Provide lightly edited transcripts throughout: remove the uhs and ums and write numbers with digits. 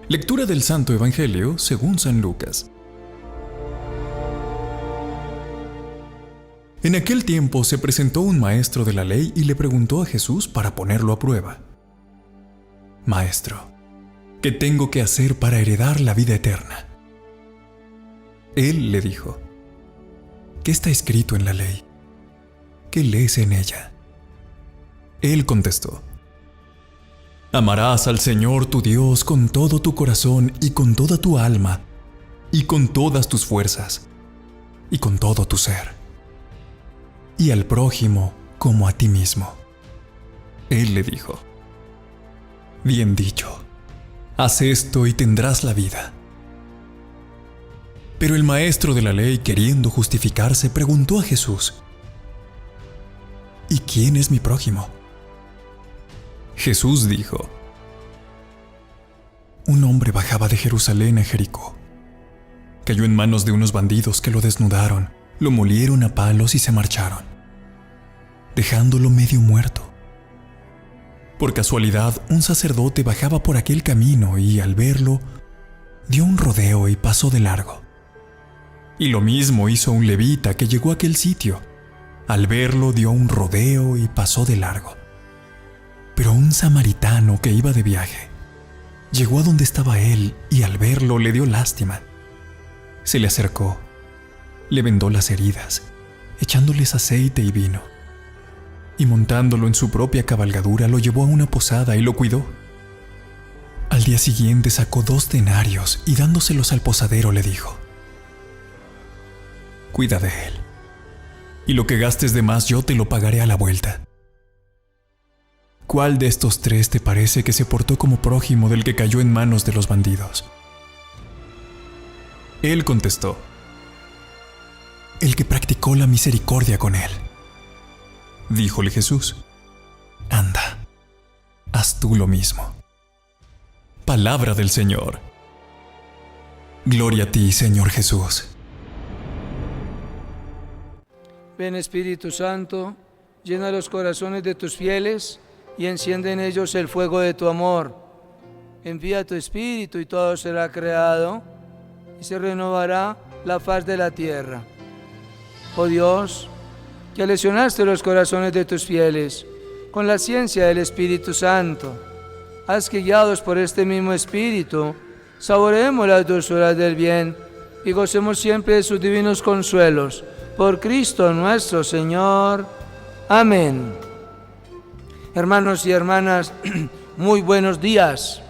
Lectura del Santo Evangelio según San Lucas. En aquel tiempo se presentó un maestro de la ley y le preguntó a Jesús para ponerlo a prueba: Maestro, ¿qué tengo que hacer para heredar la vida eterna? Él le dijo: ¿Qué está escrito en la ley? ¿Qué lees en ella? Él contestó: Amarás al Señor tu Dios con todo tu corazón y con toda tu alma, y con todas tus fuerzas, y con todo tu ser, y al prójimo como a ti mismo. Él le dijo: Bien dicho, haz esto y tendrás la vida. Pero el maestro de la ley, queriendo justificarse, preguntó a Jesús: ¿Y quién es mi prójimo? Jesús dijo: Un hombre bajaba de Jerusalén a Jericó. Cayó en manos de unos bandidos que lo desnudaron, lo molieron a palos y se marcharon, dejándolo medio muerto. Por casualidad, un sacerdote bajaba por aquel camino y, al verlo, dio un rodeo y pasó de largo. Y lo mismo hizo un levita que llegó a aquel sitio. Al verlo, dio un rodeo y pasó de largo. Pero un samaritano que iba de viaje llegó a donde estaba él y al verlo le dio lástima. Se le acercó, le vendó las heridas, echándoles aceite y vino, y montándolo en su propia cabalgadura lo llevó a una posada y lo cuidó. Al día siguiente sacó 2 denarios y dándoselos al posadero le dijo: Cuida de él, y lo que gastes de más yo te lo pagaré a la vuelta. ¿Cuál de estos 3 te parece que se portó como prójimo del que cayó en manos de los bandidos? Él contestó: El que practicó la misericordia con él. Díjole Jesús: Anda, haz tú lo mismo. Palabra del Señor. Gloria a ti, Señor Jesús. Ven, Espíritu Santo, llena los corazones de tus fieles y enciende en ellos el fuego de tu amor. Envía tu Espíritu y todo será creado y se renovará la faz de la tierra. Oh Dios, que lesionaste los corazones de tus fieles con la ciencia del Espíritu Santo, haz que, guiados por este mismo Espíritu, saboreemos las dulzuras del bien y gocemos siempre de sus divinos consuelos. Por Cristo nuestro Señor. Amén. Hermanos y hermanas, muy buenos días.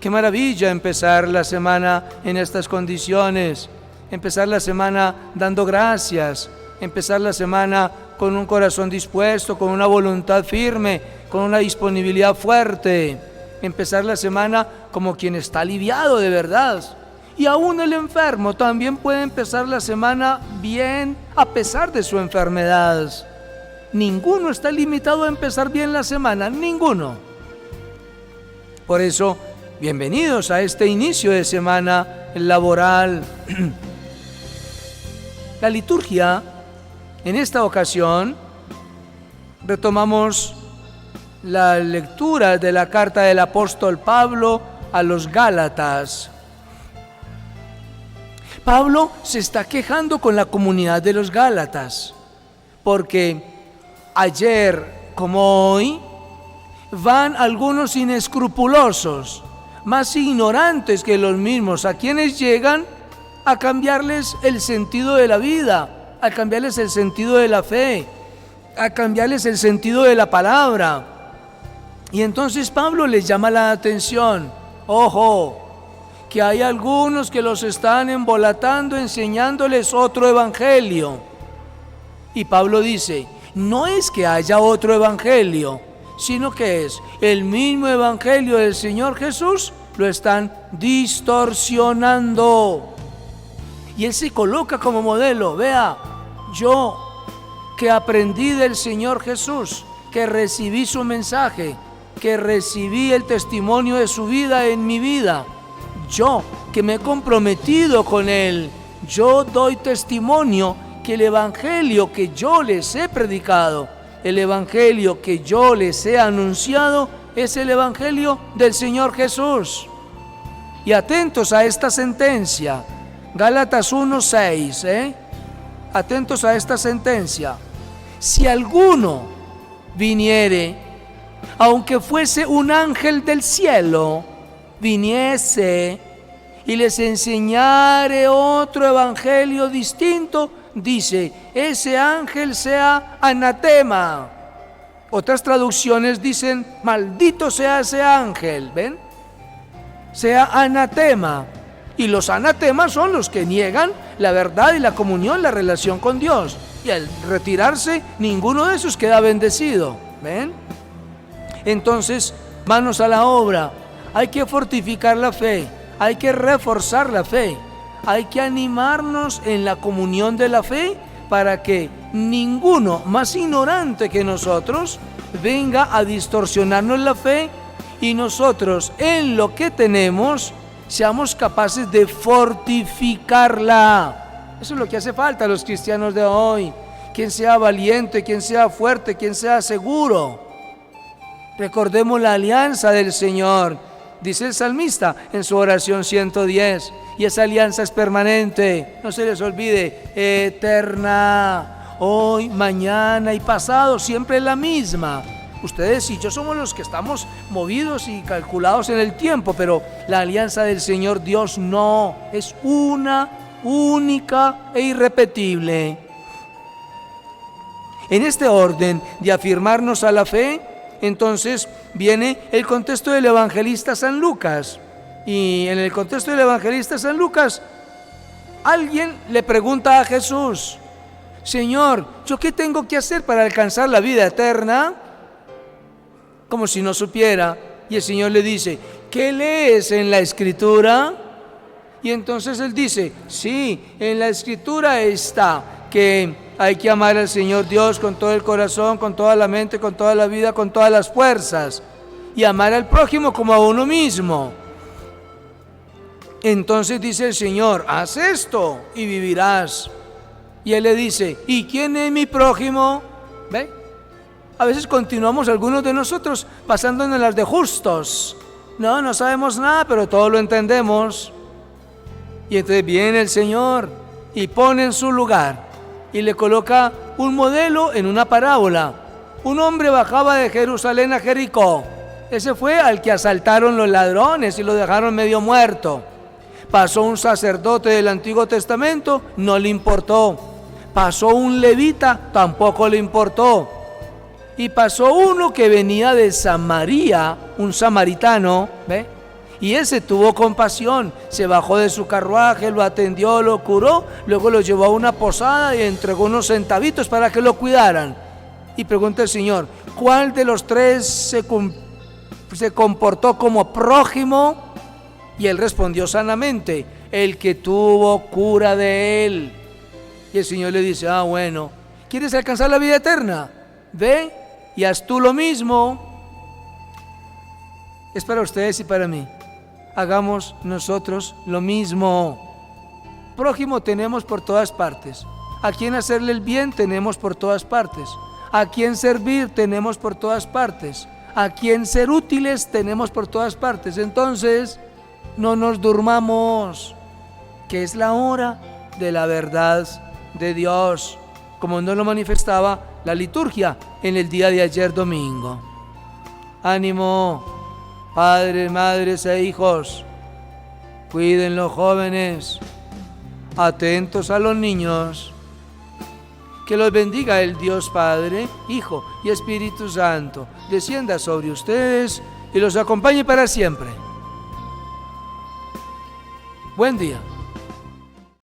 Qué maravilla empezar la semana en estas condiciones, empezar la semana dando gracias, empezar la semana con un corazón dispuesto, con una voluntad firme, con una disponibilidad fuerte, empezar la semana como quien está aliviado de verdad. Y aún el enfermo también puede empezar la semana bien a pesar de su enfermedad. Ninguno está limitado a empezar bien la semana, ninguno. Por eso, bienvenidos a este inicio de semana laboral. La liturgia, en esta ocasión, retomamos la lectura de la carta del apóstol Pablo a los Gálatas. Pablo se está quejando con la comunidad de los Gálatas, porque ayer como hoy van algunos inescrupulosos, más ignorantes que los mismos, a quienes llegan a cambiarles el sentido de la vida, a cambiarles el sentido de la fe, a cambiarles el sentido de la palabra. Y entonces Pablo les llama la atención: ojo, que hay algunos que los están embolatando enseñándoles otro evangelio. Y Pablo dice: no es que haya otro evangelio, sino que es el mismo evangelio del Señor Jesús, lo están distorsionando. Y él se coloca como modelo: vea, yo que aprendí del Señor Jesús, que recibí su mensaje, que recibí el testimonio de su vida en mi vida, yo que me he comprometido con Él, yo doy testimonio que el evangelio que yo les he predicado, el evangelio que yo les he anunciado, es el evangelio del Señor Jesús. Y atentos a esta sentencia, Gálatas 1:6, atentos a esta sentencia. Si alguno viniere, aunque fuese un ángel del cielo, viniese y les enseñare otro evangelio distinto, dice, ese ángel sea anatema. Otras traducciones dicen, maldito sea ese ángel, ¿ven? Sea anatema. Y los anatemas son los que niegan la verdad y la comunión, la relación con Dios. Y al retirarse, ninguno de esos queda bendecido, ¿ven? Entonces, manos a la obra. Hay que fortificar la fe, hay que reforzar la fe, hay que animarnos en la comunión de la fe para que ninguno más ignorante que nosotros venga a distorsionarnos la fe y nosotros en lo que tenemos seamos capaces de fortificarla. Eso es lo que hace falta a los cristianos de hoy. Quien sea valiente, quien sea fuerte, quien sea seguro. Recordemos la alianza del Señor, dice el salmista en su oración 110, y esa alianza es permanente, no se les olvide, eterna, hoy, mañana y pasado, siempre es la misma. Ustedes y yo somos los que estamos movidos y calculados en el tiempo, pero la alianza del Señor Dios no, es una, única e irrepetible. En este orden de afirmarnos a la fe, entonces viene el contexto del evangelista San Lucas. Y en el contexto del evangelista San Lucas, alguien le pregunta a Jesús, Señor, ¿yo qué tengo que hacer para alcanzar la vida eterna? Como si no supiera. Y el Señor le dice, ¿qué lees en la Escritura? Y entonces él dice, sí, en la Escritura está que hay que amar al Señor Dios con todo el corazón, con toda la mente, con toda la vida, con todas las fuerzas, y amar al prójimo como a uno mismo. Entonces dice el Señor, haz esto y vivirás. Y él le dice, ¿y quién es mi prójimo? ¿Ve? A veces continuamos algunos de nosotros pasándonos las de justos. No sabemos nada, pero todo lo entendemos. Y entonces viene el Señor y pone en su lugar y le coloca un modelo en una parábola. Un hombre bajaba de Jerusalén a Jericó. Ese fue al que asaltaron los ladrones y lo dejaron medio muerto. Pasó un sacerdote del Antiguo Testamento, no le importó. Pasó un levita, tampoco le importó. Y pasó uno que venía de Samaria, un samaritano, ¿ve? Y ese tuvo compasión, se bajó de su carruaje, lo atendió, lo curó, luego lo llevó a una posada y entregó unos centavitos para que lo cuidaran. Y pregunta el Señor, ¿cuál de los tres se comportó como prójimo? Y él respondió sanamente, el que tuvo cura de él. Y el Señor le dice, bueno, ¿quieres alcanzar la vida eterna? Ve y haz tú lo mismo. Es para ustedes y para mí. Hagamos nosotros lo mismo. Prójimo tenemos por todas partes. A quien hacerle el bien tenemos por todas partes. A quien servir tenemos por todas partes. A quien ser útiles tenemos por todas partes. Entonces, no nos durmamos, que es la hora de la verdad de Dios, como nos lo manifestaba la liturgia en el día de ayer domingo. Ánimo, padres, madres e hijos, cuiden los jóvenes, atentos a los niños. Que los bendiga el Dios Padre, Hijo y Espíritu Santo, descienda sobre ustedes y los acompañe para siempre. Buen día.